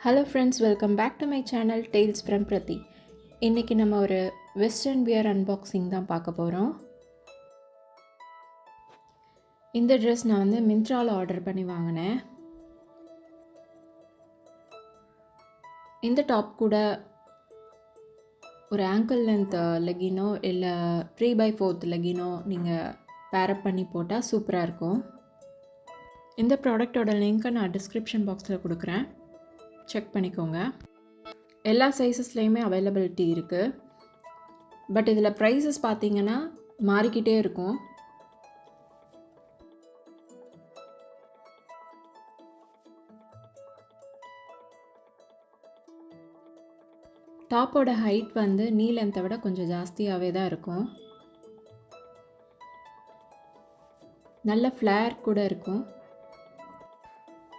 Hello friends, welcome back to my channel tales from Prathi. இன்றைக்கி நம்ம ஒரு வெஸ்டர்ன் வியர் அன்பாக்சிங் தான் பார்க்க போகிறோம். இந்த ட்ரெஸ் நான் மிந்த்ராவில் ஆர்டர் பண்ணி வாங்கினேன். இந்த டாப் கூட ஒரு ஆங்கிள் லென்த் லெகினோ இல்லை 3/4 லெகினோ நீங்கள் பேரப் பண்ணி போட்டால் சூப்பராக இருக்கும். இந்த ப்ராடக்டோட லிங்க்கை நான் டிஸ்கிரிப்ஷன் பாக்ஸில் கொடுக்குறேன், செக் பண்ணிக்கோங்க. எல்லா சைஸஸ்லேயுமே அவைலபிலிட்டி இருக்குது. பட் இதில் ப்ரைஸஸ் பார்த்தீங்கன்னா மாறிக்கிட்டே இருக்கும். டாப்போட ஹைட் நீ லென்த்தை விட கொஞ்சம் ஜாஸ்தியாகவே தான் இருக்கும். நல்ல ஃப்ளேர் கூட இருக்கும்.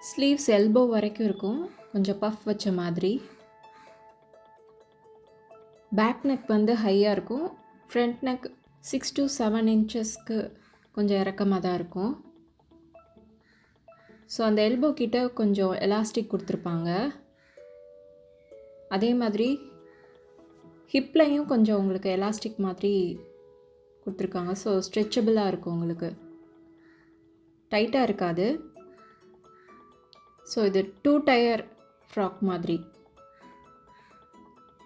ஸ்லீவ்ஸ் எல்போ வரைக்கும் இருக்கும், கொஞ்சம் பஃப் வச்ச மாதிரி. பேக் நெக் ஹையாக இருக்கும். ஃப்ரண்ட் நெக் 6 to 7 இன்ச்சஸ்க்கு கொஞ்சம் இறக்கமாக தான் இருக்கும். ஸோ அந்த எல்போ கிட்ட கொஞ்சம் எலாஸ்டிக் கொடுத்துருப்பாங்க. அதே மாதிரி ஹிப்லையும் கொஞ்சம் உங்களுக்கு எலாஸ்டிக் மாதிரி கொடுத்துருக்காங்க. ஸோ ஸ்ட்ரெச்சபிளாக இருக்கும், உங்களுக்கு டைட்டாக இருக்காது. ஸோ இது 2 டயர் ஃப்ராக் மாதிரி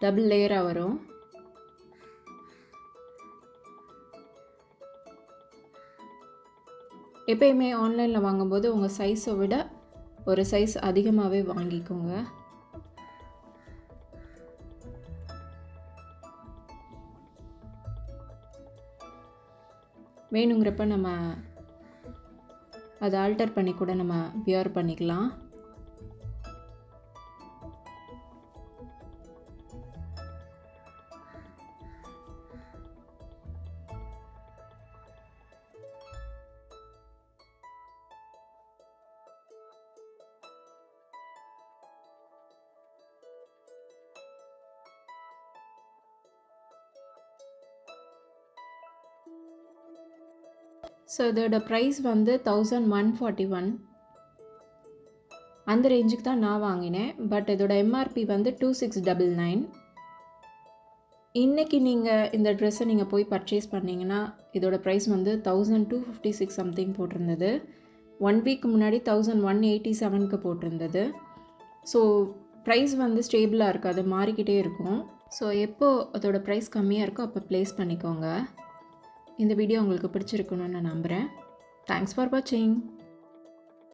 டபுள் லேயராக வரும். எப்பயுமே ஆன்லைனில் வாங்கும்போது உங்கள் சைஸை விட ஒரு சைஸ் அதிகமாகவே வாங்கிக்கோங்க. வேணுங்கிறப்ப நம்ம அதை ஆல்டர் பண்ணி கூட நம்ம வியர் பண்ணிக்கலாம். ஸோ இதோட ப்ரைஸ் 1141. அந்த ரேஞ்சுக்கு தான் நான் வாங்கினேன். பட் இதோட எம்ஆர்பி 2699. இன்றைக்கி நீங்கள் இந்த ட்ரெஸ்ஸை நீங்கள் போய் பர்ச்சேஸ் பண்ணிங்கன்னா இதோட ப்ரைஸ் 1256 சம்திங் போட்டிருந்தது. 1 வீக் முன்னாடி 1187க்கு போட்டிருந்தது. ஸோ ப்ரைஸ் ஸ்டேபிளாக இருக்காது, மாறிக்கிட்டே இருக்கும். ஸோ எப்போது அதோட ப்ரைஸ் கம்மியாக இருக்கோ அப்போ ப்ளேஸ் பண்ணிக்கோங்க. இந்த வீடியோ உங்களுக்கு பிடிச்சிருக்கணும்னு நான் நம்புகிறேன். தேங்க்ஸ் ஃபார் வாட்சிங்.